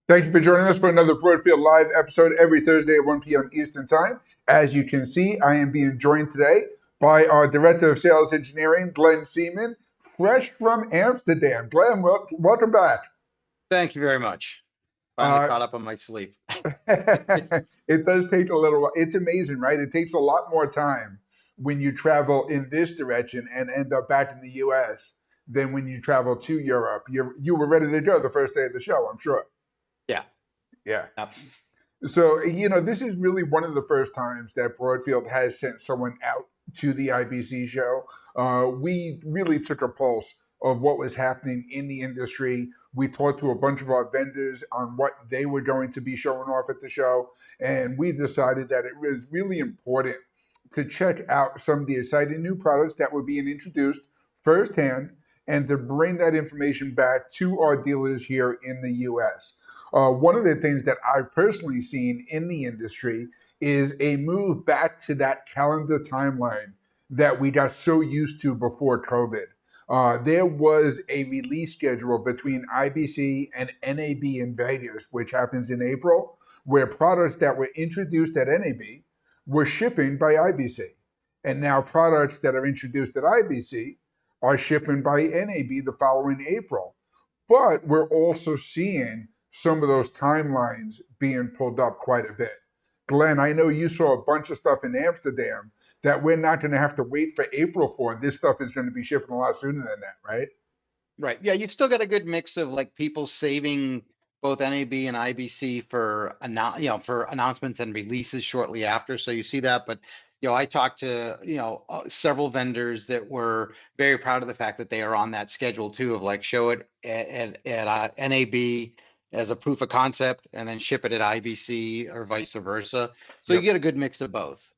Thank you for joining us for another Broadfield Live episode every Thursday at 1 p.m. Eastern Time. As you can see, I am being joined today by our Director of Sales Engineering, Glen Seaman, fresh from Amsterdam. Glen, welcome back. Thank you very much. Finally Uh, caught up on my sleep. it does take a little while. It's amazing, right? It takes a lot more time when you travel in this direction and end up back in the U.S. than when you travel to Europe. You were ready to go the first day of the show, I'm sure. Yeah. Yeah. Yep. So, this is really one of the first times that Broadfield has sent someone out to the IBC show. We really took a pulse of what was happening in the industry. We talked to a bunch of our vendors on what they were going to be showing off at the show. And we decided that it was really important to check out some of the exciting new products that were being introduced firsthand and to bring that information back to our dealers here in the US. One of the things that I've personally seen in the industry is a move back to that calendar timeline that we got so used to before COVID. There was a release schedule between IBC and NAB in Vegas, which happens in April, where products that were introduced at NAB were shipping by IBC. And now products that are introduced at IBC are shipping by NAB the following April. But we're also seeing some of those timelines being pulled up quite a bit. Glenn, I know you saw a bunch of stuff in Amsterdam that we're not going to have to wait for April for. This stuff is going to be shipping a lot sooner than that, right? Right. Yeah, you've still got a good mix of like people saving both NAB and IBC for for announcements and releases shortly after. So you see that, but I talked to several vendors that were very proud of the fact that they are on that schedule too, of like show it at NAB as a proof of concept and then ship it at IBC or vice versa. So you Yep. get a good mix of both.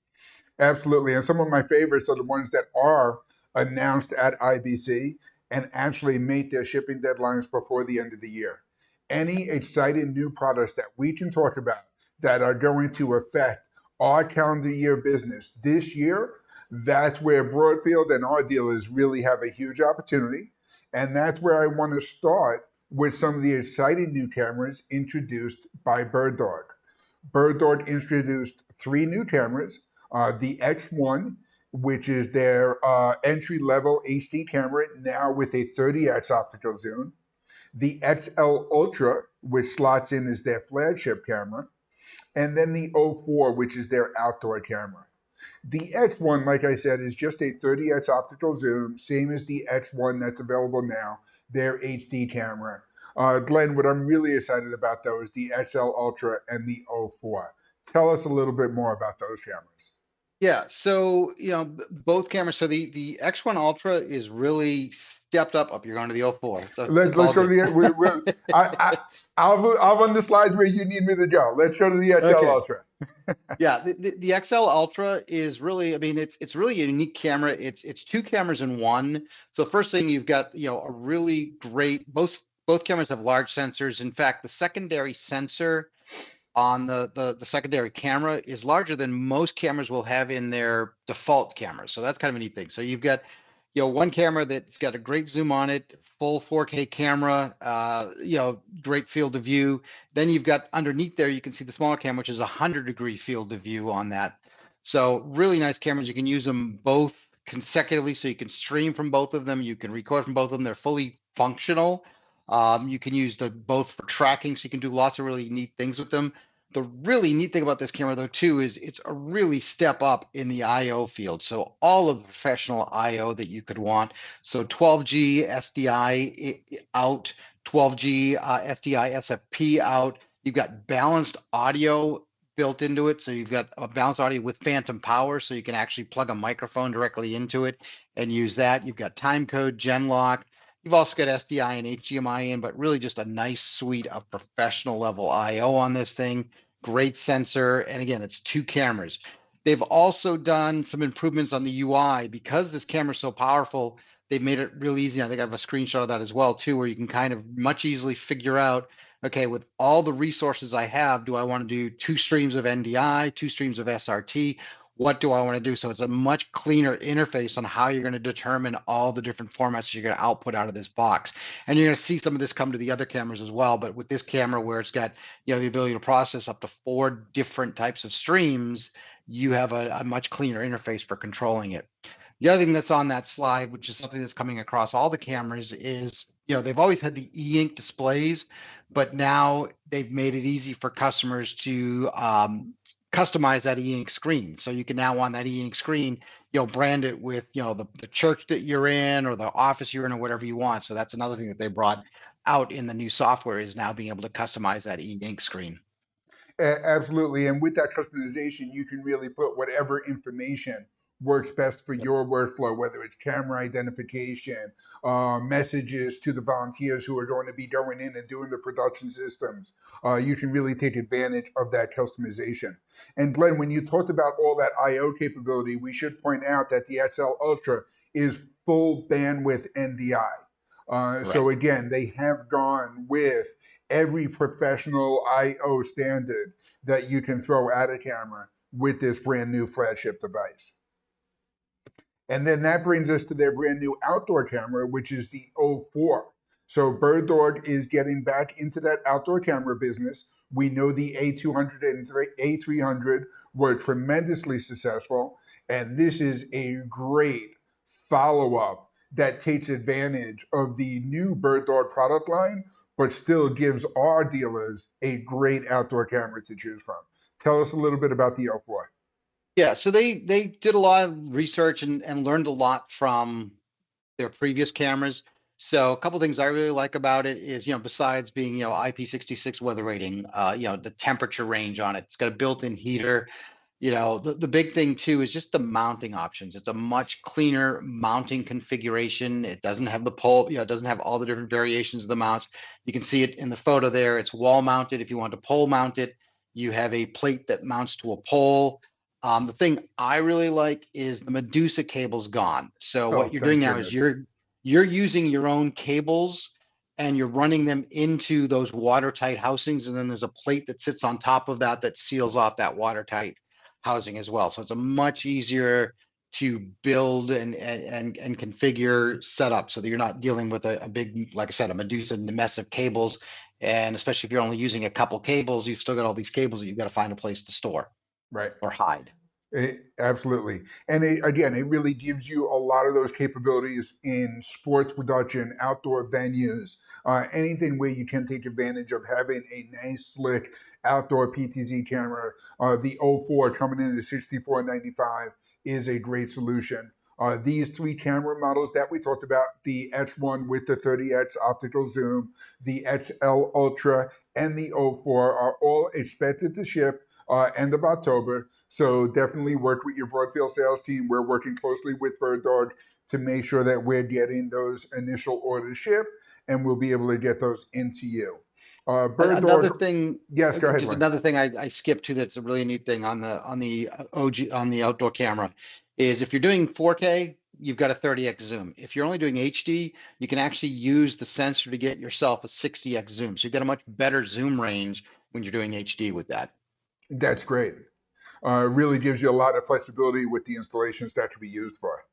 Absolutely. And some of my favorites are the ones that are announced at IBC and actually meet their shipping deadlines before the end of the year. Any exciting new products that we can talk about that are going to affect our calendar year business this year, that's where Broadfield and our dealers really have a huge opportunity. And that's where I want to start with some of the exciting new cameras introduced by BirdDog. BirdDog introduced three new cameras, the X1, which is their entry level HD camera, now with a 30x optical zoom, the XL Ultra, which slots in as their flagship camera, and then the O4, which is their outdoor camera. The X1, like I said, is just a 30x optical zoom, same as the X1 that's available now, their HD camera. Glenn, what I'm really excited about though is the XL Ultra and the O4. Tell us a little bit more about those cameras. Yeah, so both cameras. So the X1 Ultra is really stepped up. You're going to the O4. So it's Let's all go to good. the. I'll run the slides where you need me to go. Let's go to the XL Okay. Ultra. Yeah, the XL Ultra is really, I mean, it's really a unique camera. It's two cameras in one. So first thing you've got, a really great, both cameras have large sensors. In fact, the secondary sensor on the secondary camera is larger than most cameras will have in their default cameras. So that's kind of a neat thing. So you've got, one camera that's got a great zoom on it, full 4K camera, great field of view. Then you've got underneath there, you can see the smaller camera, which is a 100-degree field of view on that. So really nice cameras. You can use them both consecutively, so you can stream from both of them. You can record from both of them. They're fully functional. You can use the both for tracking, so you can do lots of really neat things with them. The really neat thing about this camera, though, too, is it's a really step up in the I/O field. So all of the professional I/O that you could want. So 12G SDI out, 12G SDI SFP out. You've got balanced audio built into it. So you've got a balanced audio with phantom power, so you can actually plug a microphone directly into it and use that. You've got time code, gen lock. You've also got SDI and HDMI in, but really just a nice suite of professional level I/O on this thing. Great sensor. And again, it's two cameras. They've also done some improvements on the UI because this camera is so powerful. They've made it real easy. I think I have a screenshot of that as well, too, where you can kind of much easily figure out, okay, with all the resources I have, do I want to do two streams of NDI, two streams of SRT? what do I want to do? So it's a much cleaner interface on how you're going to determine all the different formats you're going to output out of this box. And you're going to see some of this come to the other cameras as well. But with this camera where it's got, the ability to process up to 4 different types of streams, you have a much cleaner interface for controlling it. The other thing that's on that slide, which is something that's coming across all the cameras, is they've always had the e-ink displays, but now they've made it easy for customers to customize that e-ink screen. So you can now on that e-ink screen, brand it with the church that you're in or the office you're in or whatever you want. So that's another thing that they brought out in the new software, is now being able to customize that e-ink screen. Absolutely. And with that customization, you can really put whatever information works best for Yep. your workflow, whether it's camera identification, messages to the volunteers who are going to be going in and doing the production systems. You can really take advantage of that customization. And Glenn, when you talked about all that I/O capability, we should point out that the XL Ultra is full bandwidth NDI. So Correct. again, they have gone with every professional I/O standard that you can throw at a camera with this brand new flagship device. And then that brings us to their brand new outdoor camera, which is the O4. So Bird Dog is getting back into that outdoor camera business. We know the A200 and A300 were tremendously successful, and this is a great follow-up that takes advantage of the new Bird Dog product line, but still gives our dealers a great outdoor camera to choose from. Tell us a little bit about the O4. Yeah, so they did a lot of research and learned a lot from their previous cameras. So a couple things I really like about it is, besides being, IP66 weather rating, the temperature range on it. It's got a built-in heater. The big thing too is just the mounting options. It's a much cleaner mounting configuration. It doesn't have the pole, it doesn't have all the different variations of the mounts. You can see it in the photo there. It's wall mounted. If you want to pole mount it, you have a plate that mounts to a pole. The thing I really like is the Medusa cable's gone. So Oh, what you're doing thank now is goodness. you're using your own cables and you're running them into those watertight housings, and then there's a plate that sits on top of that that seals off that watertight housing as well. So it's a much easier to build and configure setup, so that you're not dealing with a big, like I said, a Medusa mess of cables. And especially if you're only using a couple cables, you've still got all these cables that you've got to find a place to store Right. or hide. Absolutely. And again, it really gives you a lot of those capabilities in sports production, outdoor venues, anything where you can take advantage of having a nice, slick outdoor PTZ camera. The O4 coming in at 6495 is a great solution. These three camera models that we talked about, the X1 with the 30x optical zoom, the XL Ultra, and the O4 are all expected to ship end of October. So definitely work with your Broadfield sales team. We're working closely with Bird Dog to make sure that we're getting those initial orders shipped, and we'll be able to get those into you. Bird Another Dog, thing, yes, go ahead, just Glenn. another thing I skipped to, that's a really neat thing on the OG on the outdoor camera, is if you're doing 4K, you've got a 30x zoom. If you're only doing HD, you can actually use the sensor to get yourself a 60x zoom. So you've got a much better zoom range when you're doing HD with that. That's great. Really gives you a lot of flexibility with the installations that could be used for.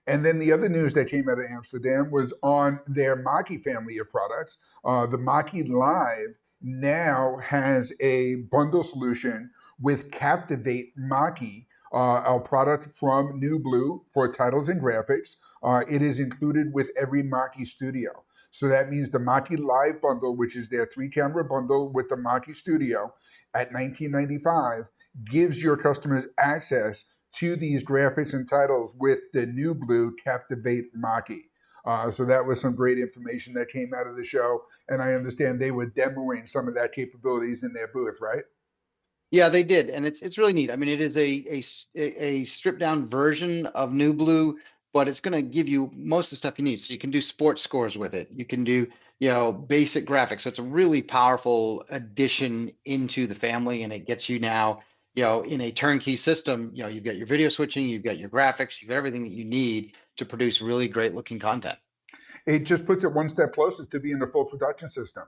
And then the other news that came out of Amsterdam was on their Maki family of products. The Maki Live now has a bundle solution with Captivate Maki, our product from New Blue for titles and graphics. It is included with every Maki studio. So that means the Maki Live bundle, which is their three camera bundle with the Maki Studio at $19.95, gives your customers access to these graphics and titles with the New Blue Captivate Maki. So that was some great information that came out of the show, and I understand they were demoing some of that capabilities in their booth, right? Yeah, they did, and it's really neat. I mean, it is a stripped down version of New Blue, but it's going to give you most of the stuff you need. So you can do sports scores with it. You can do, basic graphics. So it's a really powerful addition into the family, and it gets you now, in a turnkey system. You've got your video switching, you've got your graphics, you've got everything that you need to produce really great looking content. It just puts it one step closer to being a full production system.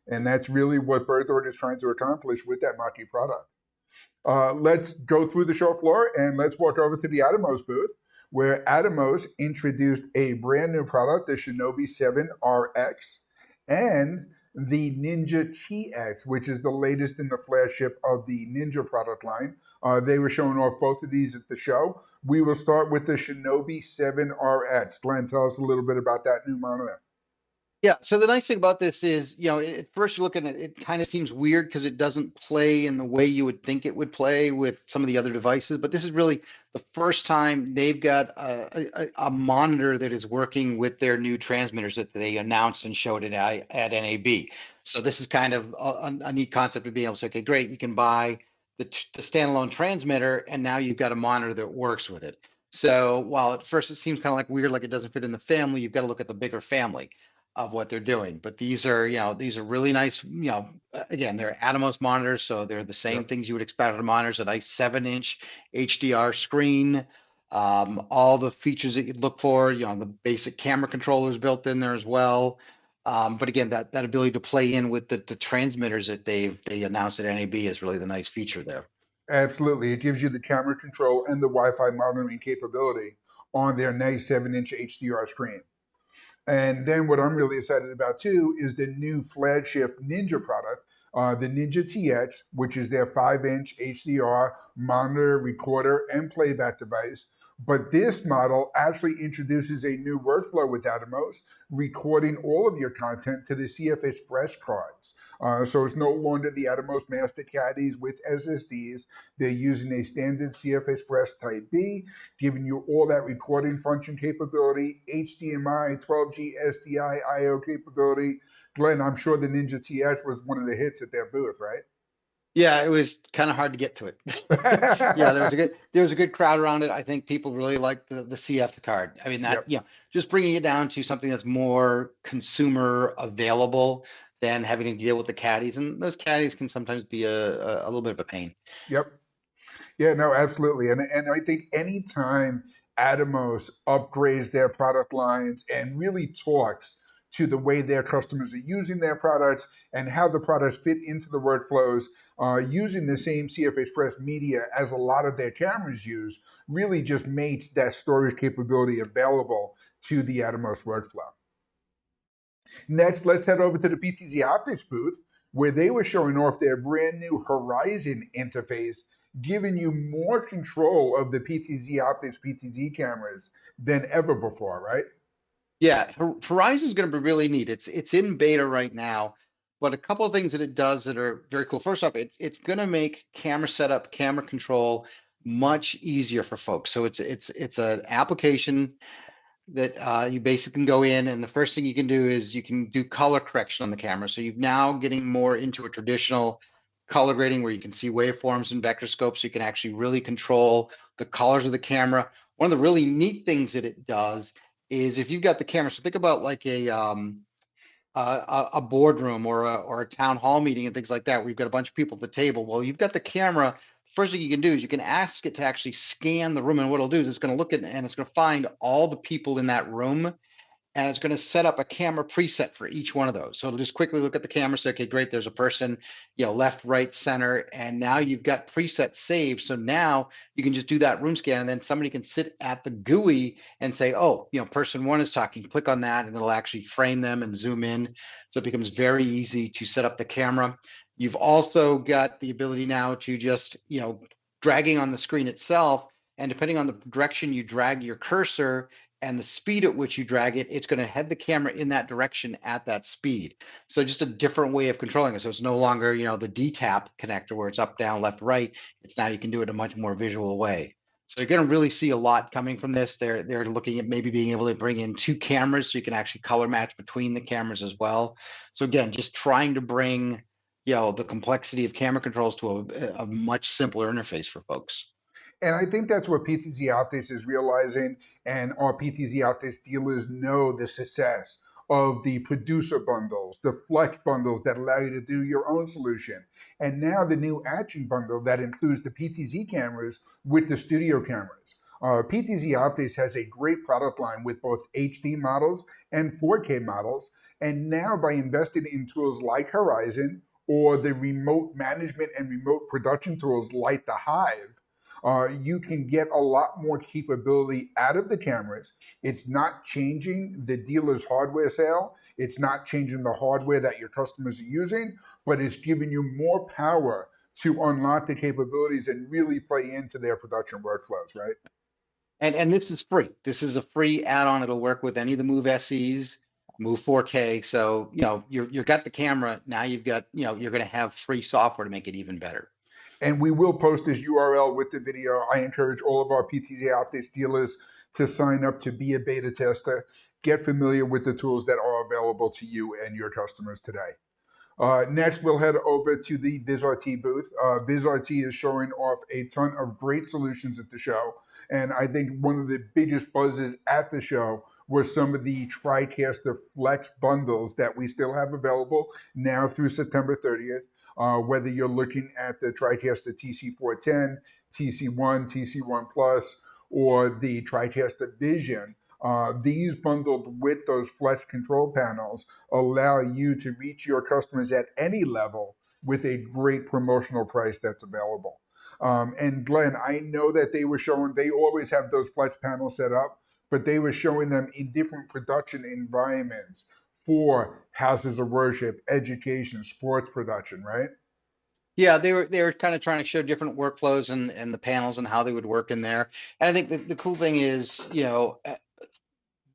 And that's really what Bird Dog is trying to accomplish with that Maki product. Let's go through the show floor and let's walk over to the Atomos booth, where Atomos introduced a brand new product, the Shinobi 7 RX, and the Ninja TX, which is the latest in the flagship of the Ninja product line. They were showing off both of these at the show. We will start with the Shinobi 7 RX. Glenn, tell us a little bit about that new monitor. Yeah, so the nice thing about this is, at first you look at it, it kind of seems weird because it doesn't play in the way you would think it would play with some of the other devices. But this is really the first time they've got a monitor that is working with their new transmitters that they announced and showed it at NAB. So this is kind of a neat concept of being able to say, okay, great, you can buy the standalone transmitter, and now you've got a monitor that works with it. So while at first it seems kind of like weird, like it doesn't fit in the family, you've got to look at the bigger family of what they're doing. But these are, these are really nice, again, they're Atomos monitors, so they're the same Yep. things you would expect out of monitors, a nice 7-inch HDR screen, all the features that you'd look for, the basic camera controllers built in there as well. But again, that ability to play in with the transmitters that they announced at NAB is really the nice feature there. Absolutely. It gives you the camera control and the Wi-Fi monitoring capability on their nice 7-inch HDR screen. And then what I'm really excited about too is the new flagship Ninja product, the Ninja TX, which is their 5-inch HDR monitor, recorder, and playback device. But this model actually introduces a new workflow with Atomos, recording all of your content to the CF Express cards. So it's no longer the Atomos Master Caddies with SSDs. They're using a standard CF Express Type B, giving you all that recording function capability, HDMI, 12G SDI I/O capability. Glenn, I'm sure the Ninja TX was one of the hits at their booth, right? Yeah, it was kind of hard to get to it. Yeah, there was a good crowd around it. I think people really liked the CF card. I mean that, Yep. just bringing it down to something that's more consumer available than having to deal with the caddies, and those caddies can sometimes be a little bit of a pain. Yep. Yeah, no, absolutely. And I think anytime Atomos upgrades their product lines and really talks to the way their customers are using their products and how the products fit into the workflows, using the same CF Express media as a lot of their cameras use, really just makes that storage capability available to the Atomos workflow. Next, let's head over to the PTZ Optics booth, where they were showing off their brand new Horizon interface, giving you more control of the PTZ Optics PTZ cameras than ever before, right? Yeah, Horizon is going to be really neat. It's in beta right now, but a couple of things that it does that are very cool. First off, it's going to make camera setup, camera control much easier for folks. So it's an application that you basically can go in, and the first thing you can do is you can do color correction on the camera. So you're now getting more into a traditional color grading where you can see waveforms and vector scopes. So you can actually really control the colors of the camera. One of the really neat things that it does is if you've got the camera, so think about like a boardroom or a town hall meeting and things like that, where you've got a bunch of people at the table. Well, you've got the camera. First thing you can do is you can ask it to actually scan the room, and what it'll do is it's going to look at and it's going to find all the people in that room, and it's going to set up a camera preset for each one of those. So it'll just quickly look at the camera, say, okay, great, there's a person, left, right, center, and now you've got presets saved. So now you can just do that room scan, and then somebody can sit at the GUI and say, oh, person one is talking, click on that, and it'll actually frame them and zoom in. So it becomes very easy to set up the camera. You've also got the ability now to just, dragging on the screen itself, and depending on the direction you drag your cursor, and the speed at which you drag it, it's going to head the camera in that direction at that speed. So just a different way of controlling it. So it's no longer, the D-tap connector where it's up, down, left, right. It's now you can do it in a much more visual way. So you're going to really see a lot coming from this. They're looking at maybe being able to bring in 2 cameras so you can actually color match between the cameras as well. So again, just trying to bring, the complexity of camera controls to a much simpler interface for folks. And I think that's what PTZ Optics is realizing, and our PTZ Optics dealers know the success of the producer bundles, the flex bundles that allow you to do your own solution. And now the new action bundle that includes the PTZ cameras with the studio cameras. PTZ Optics has a great product line with both HD models and 4K models. And now by investing in tools like Horizon or the remote management and remote production tools like the Hive, you can get a lot more capability out of the cameras. It's not changing the dealer's hardware sale. It's not changing the hardware that your customers are using, but it's giving you more power to unlock the capabilities and really play into their production workflows, right? And this is free. This is a free add-on. It'll work with any of the Move SEs, Move 4K. So, you've got the camera. Now you've got, you're going to have free software to make it even better. And we will post this URL with the video. I encourage all of our PTZ Optics dealers to sign up to be a beta tester. Get familiar with the tools that are available to you and your customers today. Next, we'll head over to the VizRT booth. VizRT is showing off a ton of great solutions at the show. And I think one of the biggest buzzes at the show were some of the TriCaster Flex bundles that we still have available now through September 30th. Whether you're looking at the TriCaster TC410, TC1, TC1 Plus, or the TriCaster Vision, these bundled with those Flex control panels allow you to reach your customers at any level with a great promotional price that's available. And Glenn, I know that they always have those Flex panels set up, but they were showing them in different production environments for houses of worship, education, sports production, right? Yeah, they were kind of trying to show different workflows and the panels and how they would work in there. And I think the cool thing is,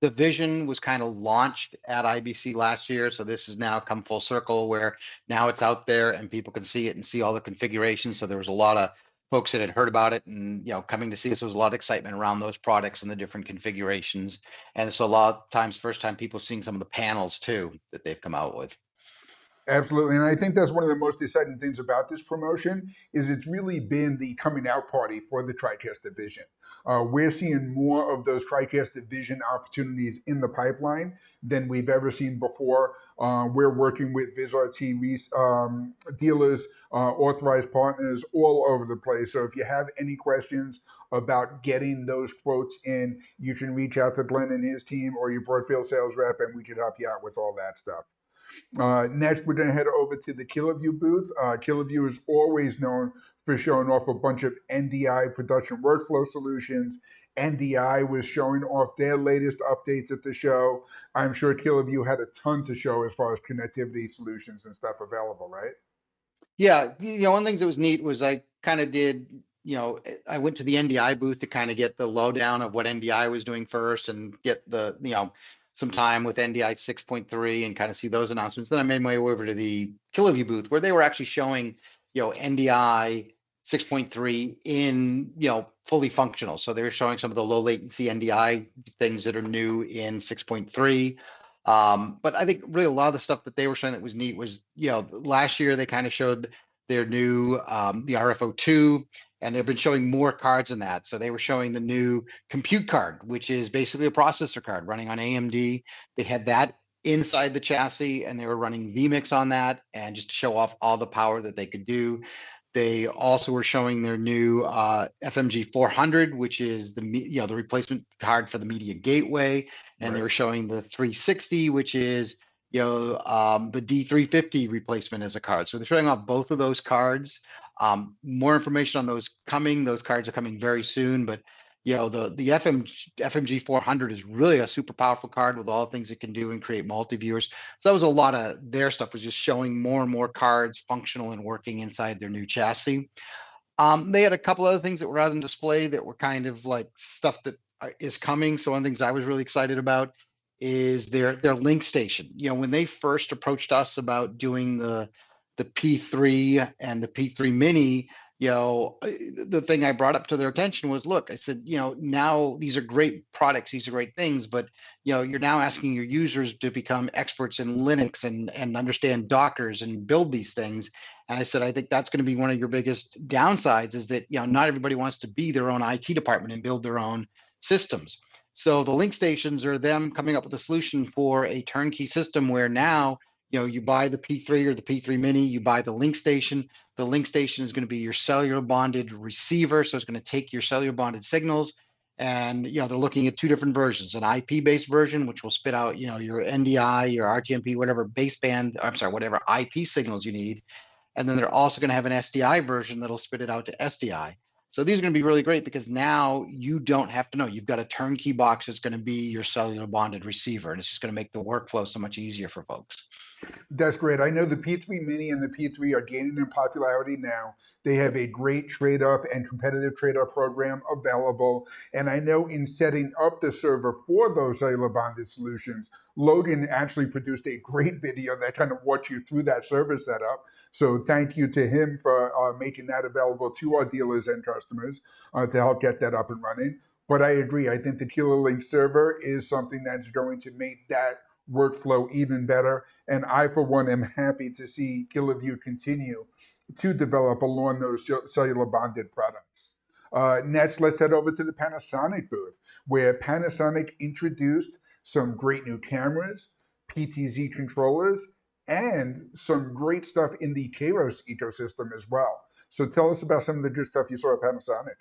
the Vision was kind of launched at IBC last year, so this has now come full circle where now it's out there and people can see it and see all the configurations. So there was a lot of folks that had heard about it and coming to see us. There was a lot of excitement around those products and the different configurations. And so a lot of times, first time people seeing some of the panels too that they've come out with. Absolutely. And I think that's one of the most exciting things about this promotion is it's really been the coming out party for the TriCaster Vision. We're seeing more of those TriCaster Vision opportunities in the pipeline than we've ever seen before. We're working with VizRT dealers, authorized partners all over the place. So if you have any questions about getting those quotes in, you can reach out to Glenn and his team or your Broadfield sales rep, and we can help you out with all that stuff. Next, we're going to head over to the KillerView booth. KillerView is always known for showing off a bunch of NDI production workflow solutions. NDI was showing off their latest updates at the show. I'm sure KillerView had a ton to show as far as connectivity solutions and stuff available, right? Yeah, one of the things that was neat was I kind of did, I went to the NDI booth to kind of get the lowdown of what NDI was doing first and get some time with NDI 6.3 and kind of see those announcements. Then I made my way over to the KillerView booth where they were actually showing, NDI 6.3 in, fully functional. So they were showing some of the low latency NDI things that are new in 6.3. But I think really a lot of the stuff that they were showing that was neat was, last year they kind of showed their new the RFO2, and they've been showing more cards in that. So they were showing the new compute card, which is basically a processor card running on AMD. They had that inside the chassis, and they were running vMix on that, and just to show off all the power that they could do. They also were showing their new FMG 400, which is the replacement card for the media gateway, and They were showing the 360, which is the D350 replacement as a card. So they're showing off both of those cards. More information on those coming. Those cards are coming very soon, but the FMG 400 is really a super powerful card with all the things it can do and create multi-viewers. So that was a lot of their stuff, was just showing more and more cards functional and working inside their new chassis. They had a couple other things that were out on display that were kind of like stuff that is coming. So one of the things I was really excited about is their link station. When they first approached us about doing the P3 and the P3 Mini, the thing I brought up to their attention was, look, I said, now these are great products, these are great things, but you're now asking your users to become experts in Linux and understand Dockers and build these things. And I said, I think that's going to be one of your biggest downsides, is that not everybody wants to be their own IT department and build their own systems. So the link stations are them coming up with a solution for a turnkey system where now you buy the P3 or the P3 Mini, you buy the link station. The link station is going to be your cellular bonded receiver. So it's going to take your cellular bonded signals And they're looking at two different versions: an IP-based version, which will spit out your NDI, your RTMP, whatever baseband, I'm sorry, whatever IP signals you need. And then they're also going to have an SDI version that'll spit it out to SDI. So these are going to be really great because now you don't have to know. You've got a turnkey box that's going to be your cellular bonded receiver, and it's just going to make the workflow so much easier for folks. That's great. I know the P3 Mini and the P3 are gaining in popularity now. They have a great trade up and competitive trade up program available. And I know in setting up the server for those cellular bonded solutions, Logan actually produced a great video that kind of walked you through that server setup. So thank you to him for making that available to our dealers and customers to help get that up and running. But I agree. I think the Killer Link server is something that's going to make that workflow even better. And I, for one, am happy to see KillerView continue to develop along those cellular bonded products. Next, let's head over to the Panasonic booth, where Panasonic introduced some great new cameras, PTZ controllers, and some great stuff in the Kairos ecosystem as well. So tell us about some of the good stuff you saw at Panasonic.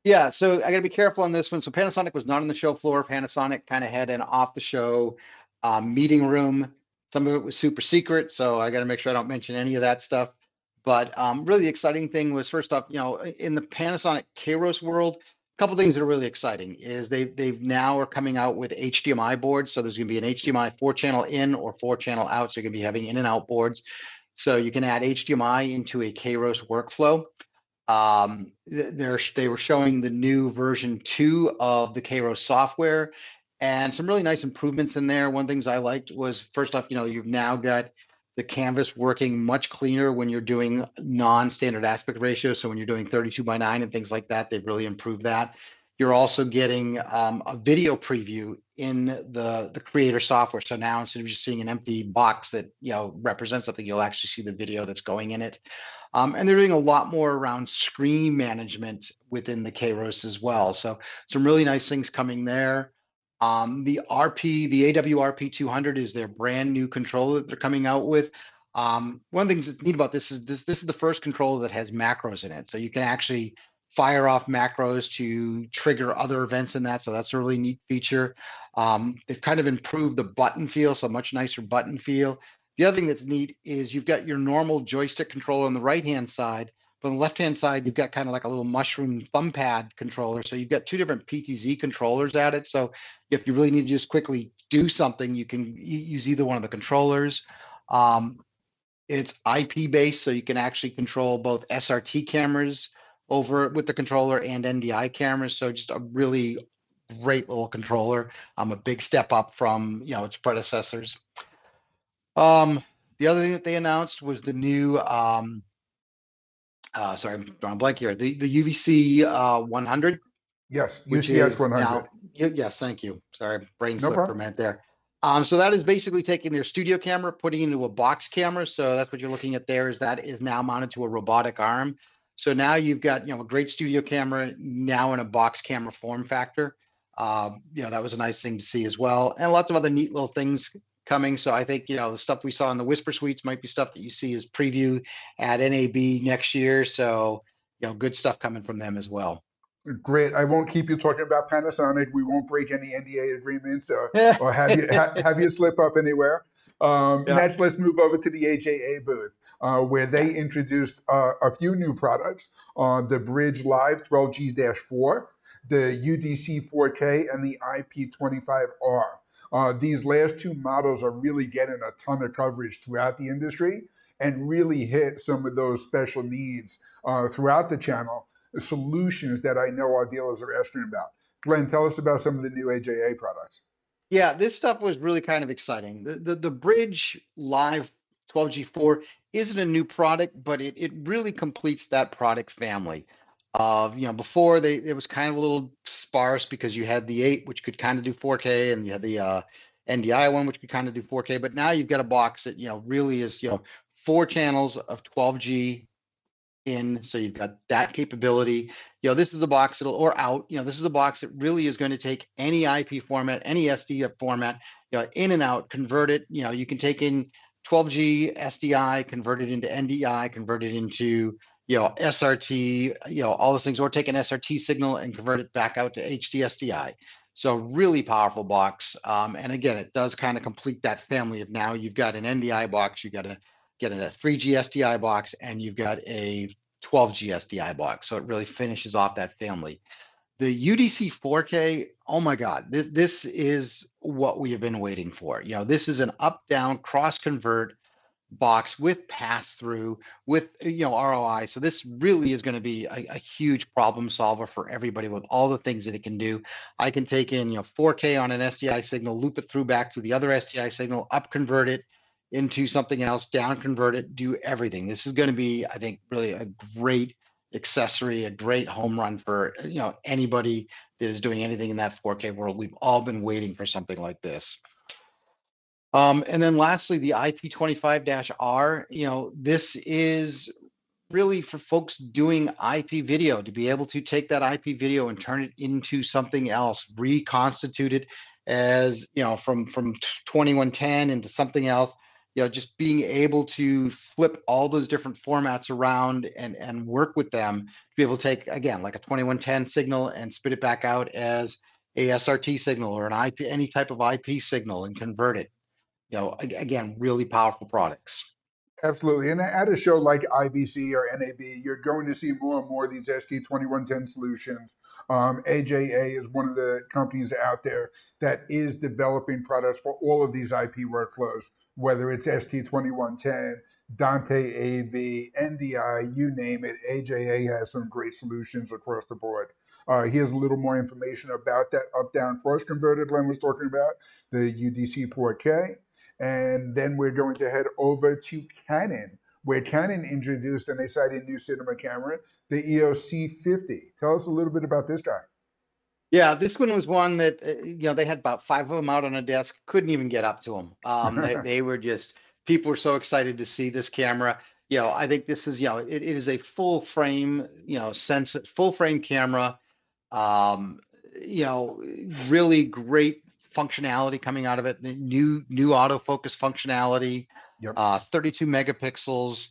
Yeah, so I got to be careful on this one. So Panasonic was not on the show floor. Panasonic kind of had an off the show meeting room. Some of it was super secret, so I got to make sure I don't mention any of that stuff. But really, the exciting thing was, first off, in the Panasonic Kairos world, a couple things that are really exciting is they've now are coming out with HDMI boards. So there's going to be an HDMI 4-channel in or 4-channel out. So you're going to be having in and out boards. So you can add HDMI into a Kairos workflow. They were showing the new version 2 of the Kairos software and some really nice improvements in there. One of the things I liked was, first off, you've now got the canvas working much cleaner when you're doing non-standard aspect ratio. So when you're doing 32:9 and things like that, they've really improved that. You're also getting a video preview in the creator software. So now instead of just seeing an empty box that represents something, you'll actually see the video that's going in it. And they're doing a lot more around screen management within the Kairos as well. So some really nice things coming there. The AWRP 200 is their brand new controller that they're coming out with. One of the things that's neat about this is the first controller that has macros in it. So you can actually fire off macros to trigger other events in that. So that's a really neat feature. They've kind of improved the button feel, so much nicer button feel. The other thing that's neat is you've got your normal joystick controller on the right-hand side, but on the left-hand side, you've got kind of like a little mushroom thumb pad controller. So you've got two different PTZ controllers at it. So if you really need to just quickly do something, you can use either one of the controllers. It's IP-based, so you can actually control both SRT cameras over with the controller and NDI cameras. So just a really great little controller. A big step up from its predecessors. The other thing that they announced was the new sorry, I'm drawing a blank here. The UVC 100. Yes, Which UCS is 100. now, yes, thank you. Sorry, brain No flip for a problem. minute there. So that is basically taking their studio camera, putting it into a box camera. So that's what you're looking at there. Is that is now mounted to a robotic arm. So now you've got a great studio camera now in a box camera form factor. That was a nice thing to see as well, and lots of other neat little things coming. So I think the stuff we saw in the Whisper Suites might be stuff that you see as preview at NAB next year. So good stuff coming from them as well. Great. I won't keep you talking about Panasonic. We won't break any NDA agreements Yeah. or have you slip up anywhere. Yeah. Next, let's move over to the AJA booth, where they introduced a few new products: the Bridge Live 12G-4, the UDC 4K, and the IP25R. These last two models are really getting a ton of coverage throughout the industry and really hit some of those special needs throughout the channel. Solutions that I know our dealers are asking about. Glenn, tell us about some of the new AJA products. Yeah, this stuff was really kind of exciting. The Bridge Live 12G4 isn't a new product, but it really completes that product family. Before it was kind of a little sparse because you had the 8, which could kind of do 4K, and you had the NDI one, which could kind of do 4K. But now you've got a box that really is 4 channels of 12G in, so you've got that capability. This is the box that'll, or out, this is the box that really is going to take any IP format, any SD format, in and out, convert it. You can take in 12G SDI, convert it into NDI, convert it into SRT, all those things, or take an SRT signal and convert it back out to HDSDI. So really powerful box. And again, it does kind of complete that family of now you've got an NDI box, you've got a 3G SDI box, and you've got a 12G SDI box. So it really finishes off that family. The UDC 4K, oh my God, this is what we have been waiting for. This is an up-down cross-convert box with pass-through, with ROI. So this really is going to be a huge problem solver for everybody with all the things that it can do. I can take in 4K on an SDI signal, loop it through back to the other SDI signal, up convert it into something else, down convert it, do everything. This is going to be, I think, really a great accessory, a great home run for anybody that is doing anything in that 4K world. We've all been waiting for something like this. And then lastly, the IP25-R, this is really for folks doing IP video, to be able to take that IP video and turn it into something else, reconstitute it as, from 2110 into something else, just being able to flip all those different formats around and work with them to be able to take, again, like a 2110 signal and spit it back out as a SRT signal or an IP, any type of IP signal, and convert it. Again, really powerful products. Absolutely. And at a show like IBC or NAB, you're going to see more and more of these ST2110 solutions. AJA is one of the companies out there that is developing products for all of these IP workflows, whether it's ST2110, Dante AV, NDI, you name it. AJA has some great solutions across the board. Here's a little more information about that up-down cross converter Glen was talking about, the UDC 4K. And then we're going to head over to Canon, where Canon introduced an exciting new cinema camera, the EOS C50. Tell us a little bit about this guy. Yeah, this one was one that, they had about 5 of them out on a desk, couldn't even get up to them. They were just, people were so excited to see this camera. I think this is, it is a full frame, full frame camera. Really great functionality coming out of it. The new autofocus functionality, Yep. 32 megapixels.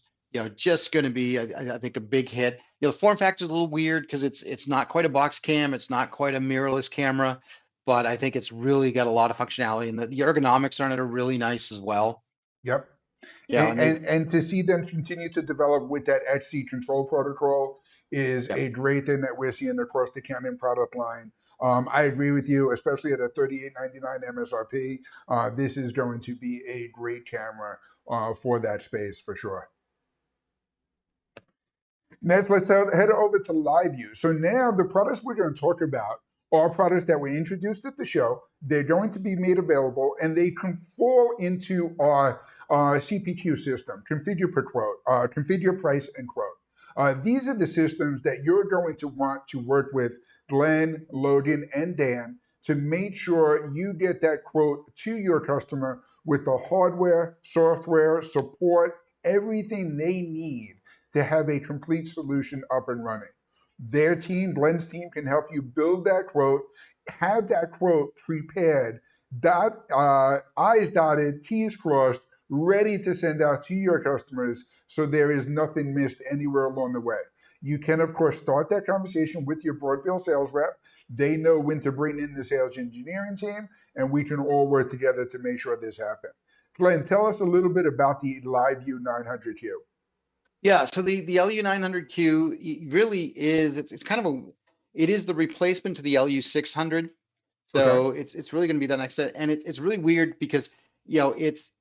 Just going to be, I think, a big hit. The form factor is a little weird because it's not quite a box cam, it's not quite a mirrorless camera, but I think it's really got a lot of functionality, and the ergonomics on it are really nice as well. Yep. Yeah, And to see them continue to develop with that XC control protocol is a great thing that we're seeing across the Canon product line. I agree with you, especially at a $38.99 MSRP. This is going to be a great camera for that space for sure. Next, let's head over to live view. So now the products we're going to talk about are products that were introduced at the show. They're going to be made available, and they can fall into our CPQ system, configure per quote, configure price and quote. These are the systems that you're going to want to work with Glen, Logan, and Dan to make sure you get that quote to your customer with the hardware, software, support, everything they need to have a complete solution up and running. Their team, Glen's team, can help you build that quote, have that quote prepared, I's dotted, T's crossed, ready to send out to your customers so there is nothing missed anywhere along the way. You can, of course, start that conversation with your Broadfield sales rep. They know when to bring in the sales engineering team, and we can all work together to make sure this happens. Glen, tell us a little bit about the LiveView 900Q. Yeah, so the LU900Q really is, it's kind of it is the replacement to the LU600. So Okay. it's really going to be the next set, and it's really weird because it's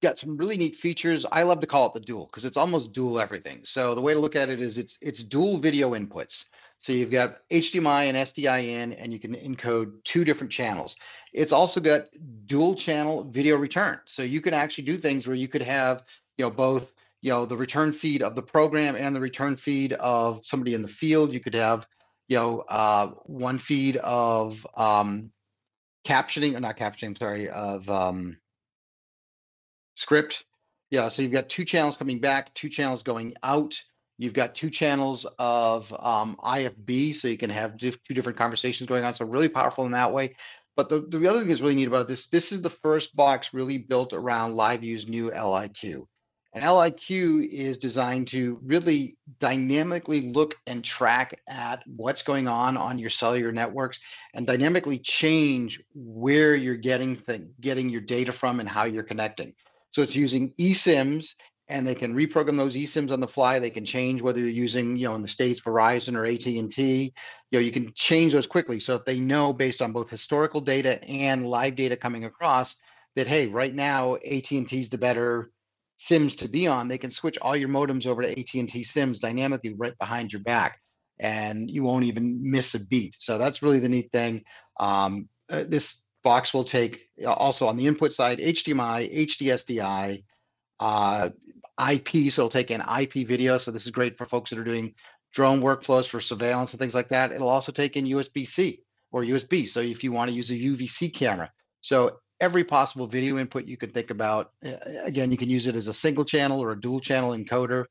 got some really neat features. I love to call it the dual because it's almost dual everything. So the way to look at it is it's dual video inputs. So you've got HDMI and SDI in, and you can encode 2 different channels. It's also got dual channel video return. So you can actually do things where you could have, both, the return feed of the program and the return feed of somebody in the field. You could have, one feed of captioning, or not captioning, sorry, of script. Yeah, so you've got 2 channels coming back, 2 channels going out. You've got 2 channels of IFB, so you can have 2 different conversations going on. So really powerful in that way. But the other thing that's really neat about this is the first box really built around LiveView's new LIQ. And LIQ is designed to really dynamically look and track at what's going on your cellular networks and dynamically change where you're getting your data from and how you're connecting. So it's using eSIMs, and they can reprogram those eSIMs on the fly. They can change whether you're using, in the States, Verizon or AT&T. You can change those quickly. So if they know based on both historical data and live data coming across that, hey, right now AT&T is the better SIMs to be on, they can switch all your modems over to AT&T SIMs dynamically right behind your back, and you won't even miss a beat. So that's really the neat thing. This box will take also on the input side HDMI, HDSDI, IP, so it'll take an IP video. So this is great for folks that are doing drone workflows for surveillance and things like that. It'll also take in USB-C or USB. So if you want to use a UVC camera. So every possible video input you could think about. Again, you can use it as a single channel or a dual channel encoder.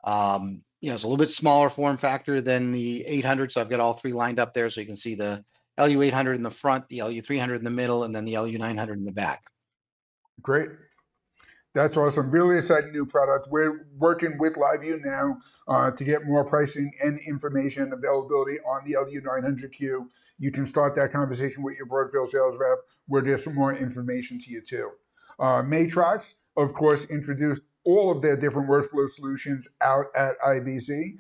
It's a little bit smaller form factor than the 800. So I've got all three lined up there. So you can see the LU800 in the front, the LU300 in the middle, and then the LU900 in the back. Great. That's awesome. Really exciting new product. We're working with LiveView now to get more pricing and information availability on the LU900Q. You can start that conversation with your Broadfield sales rep. We'll get some more information to you too. Matrox, of course, introduced all of their different workflow solutions out at IBC.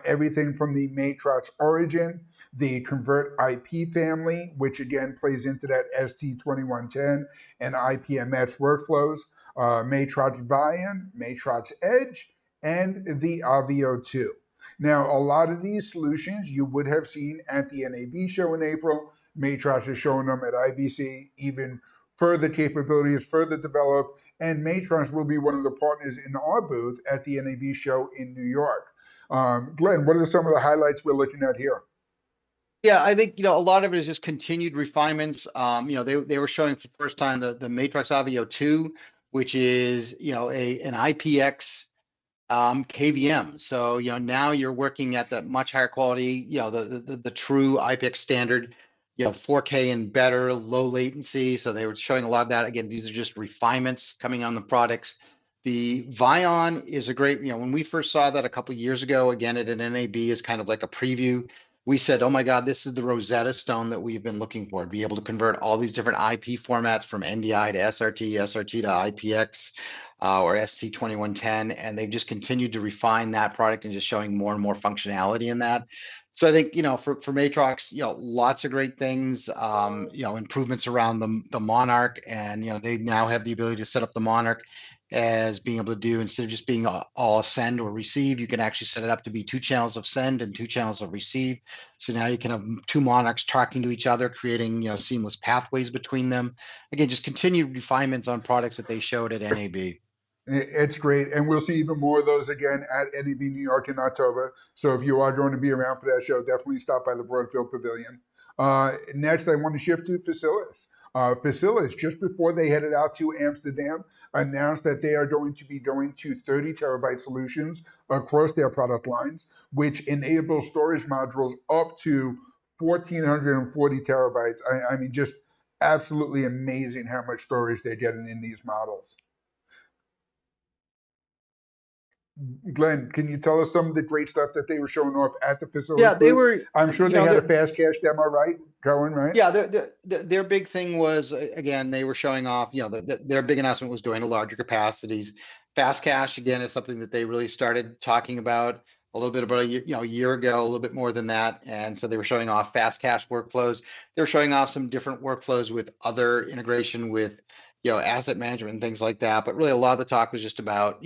Everything from the Matrox Origin, the Convert IP family, which again plays into that ST2110 and IPMX workflows. Matrox Vian, Matrox Edge, and the Avio 2. Now, a lot of these solutions you would have seen at the NAB show in April. Matrox is showing them at IBC, even further capabilities, further developed, and Matrox will be one of the partners in our booth at the NAB show in New York. Glenn, what are some of the highlights we're looking at here? Yeah, I think a lot of it is just continued refinements. They were showing for the first time the Matrox Avio 2, which is an IPX KVM. So now you're working at the much higher quality, the true IPX standard, 4K and better, low latency. So they were showing a lot of that. Again, these are just refinements coming on the products. The Vion is a great, when we first saw that a couple of years ago, again at an NAB as kind of like a preview, we said, oh my God, this is the Rosetta Stone that we've been looking for, be able to convert all these different IP formats from NDI to SRT, SRT to IPX, or ST2110. And they've just continued to refine that product and just showing more and more functionality in that. So I think, for Matrox, lots of great things, improvements around the Monarch, and, they now have the ability to set up the Monarch as being able to do, instead of just being all send or receive, you can actually set it up to be 2 channels of send and 2 channels of receive. So now you can have 2 Monarchs talking to each other, creating seamless pathways between them. Again, just continued refinements on products that they showed at NAB. It's great, and we'll see even more of those again at NAB New York in October. So if you are going to be around for that show, definitely stop by the Broadfield Pavilion. Next, I want to shift to Facilis. Facilis, just before they headed out to Amsterdam, announced that they are going to be going to 30 terabyte solutions across their product lines, which enables storage modules up to 1,440 terabytes. I mean, just absolutely amazing how much storage they're getting in these models. Glenn, can you tell us some of the great stuff that they were showing off at the Facilis? Yeah, they were. I'm sure they had a fast cache demo, right? Going right. Yeah, their big thing was, again, they were showing off. Their big announcement was going to larger capacities. Fast cache again is something that they really started talking about a little bit about a year ago, a little bit more than that. And so they were showing off fast cache workflows. They were showing off some different workflows with other integration with asset management and things like that. But really, a lot of the talk was just about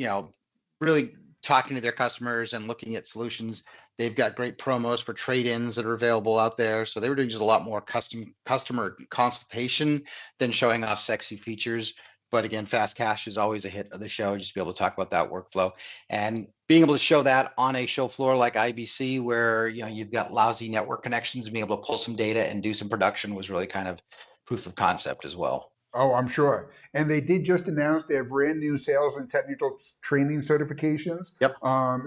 really talking to their customers and looking at solutions. They've got great promos for trade-ins that are available out there. So they were doing just a lot more customer consultation than showing off sexy features. But again, fast cache is always a hit of the show, just to be able to talk about that workflow. And being able to show that on a show floor like IBC, where you've got lousy network connections, and being able to pull some data and do some production was really kind of proof of concept as well. Oh, I'm sure. And they did just announce their brand new sales and technical training certifications. Yep.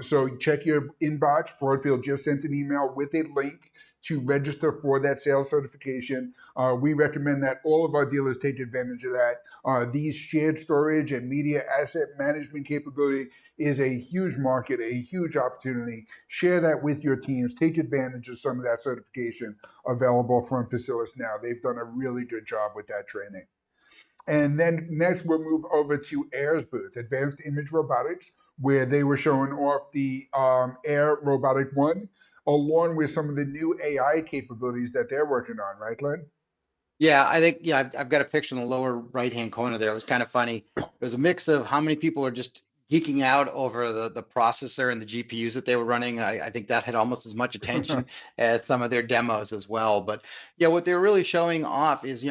So check your inbox. Broadfield just sent an email with a link to register for that sales certification. We recommend that all of our dealers take advantage of that. These shared storage and media asset management capability is a huge market, a huge opportunity. Share that with your teams. Take advantage of some of that certification available from Facilis now. They've done a really good job with that training. And then next we'll move over to Air's booth, Advanced Image Robotics, where they were showing off the Air Robotic One, along with some of the new AI capabilities that they're working on, right, Glenn? Yeah, I think, yeah, I've got a picture in the lower right-hand corner there. It was kind of funny. It was a mix of how many people are just geeking out over the processor and the GPUs that they were running. I think that had almost as much attention as some of their demos as well. But yeah, what they're really showing off is,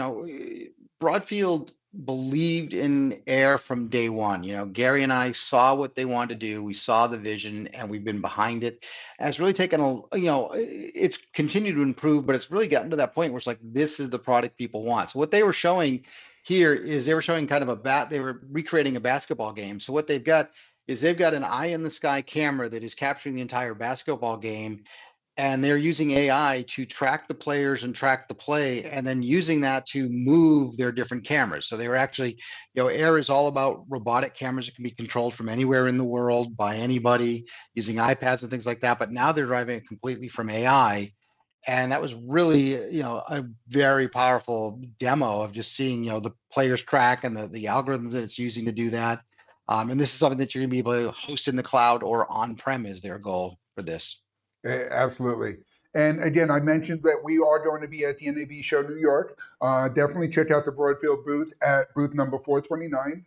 Broadfield believed in Air from day one. Gary and I saw what they wanted to do. We saw the vision and we've been behind it. And it's really taken it's continued to improve, but it's really gotten to that point where it's like, this is the product people want. So what they were showing here is they were showing kind of they were recreating a basketball game. So what they've got is they've got an eye in the sky camera that is capturing the entire basketball game. And they're using AI to track the players and track the play, and then using that to move their different cameras. So they were actually, Air is all about robotic cameras that can be controlled from anywhere in the world by anybody using iPads and things like that. But now they're driving it completely from AI. And that was really, a very powerful demo of just seeing, the players track and the algorithms that it's using to do that. And this is something that you're going to be able to host in the cloud or on-prem is their goal for this. Absolutely. And again, I mentioned that we are going to be at the NAB Show New York. Definitely check out the Broadfield booth at booth number 429.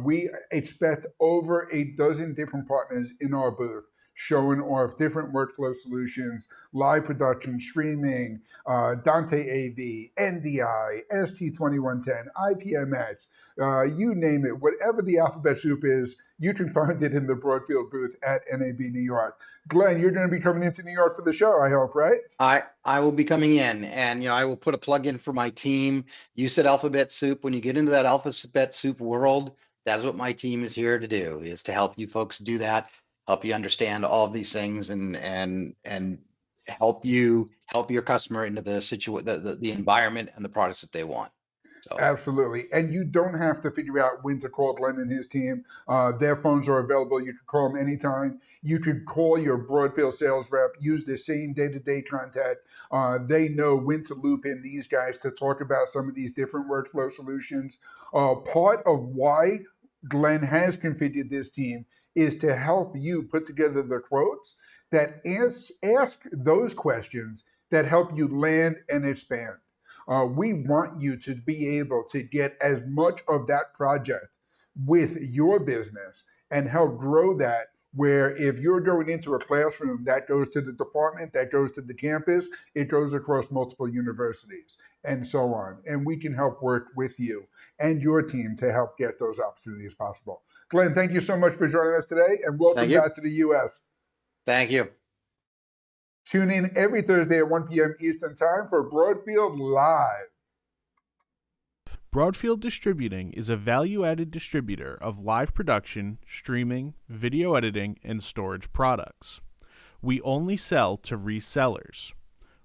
We expect over a dozen different partners in our booth showing off different workflow solutions, live production, streaming, Dante AV, NDI, ST2110, IPMX, you name it. Whatever the alphabet soup is, you can find it in the Broadfield booth at NAB New York. Glenn, you're going to be coming into New York for the show, I hope, right? I will be coming in, and I will put a plug in for my team. You said alphabet soup. When you get into that alphabet soup world, that's what my team is here to do, is to help you folks do that, help you understand all of these things, and help your customer into the environment and the products that they want. So Absolutely. And you don't have to figure out when to call Glenn and his team. Their phones are available. You can call them anytime. You could call your Broadfield sales rep, use the same day-to-day contact. They know when to loop in these guys to talk about some of these different workflow solutions. Part of why Glenn has configured this team is to help you put together the quotes that ask those questions that help you land and expand. We want you to be able to get as much of that project with your business and help grow that. Where if you're going into a classroom, that goes to the department, that goes to the campus, it goes across multiple universities and so on. And we can help work with you and your team to help get those opportunities possible. Glenn, thank you so much for joining us today, and welcome back to the U.S. Thank you. Tune in every Thursday at 1 p.m. Eastern Time for Broadfield Live. Broadfield Distributing is a value-added distributor of live production, streaming, video editing, and storage products. We only sell to resellers.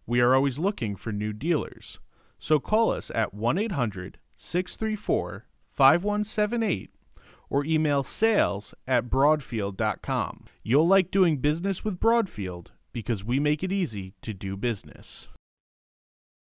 We are always looking for new dealers, so call us at 1-800-634-5178 or email sales@broadfield.com. You'll like doing business with Broadfield because we make it easy to do business.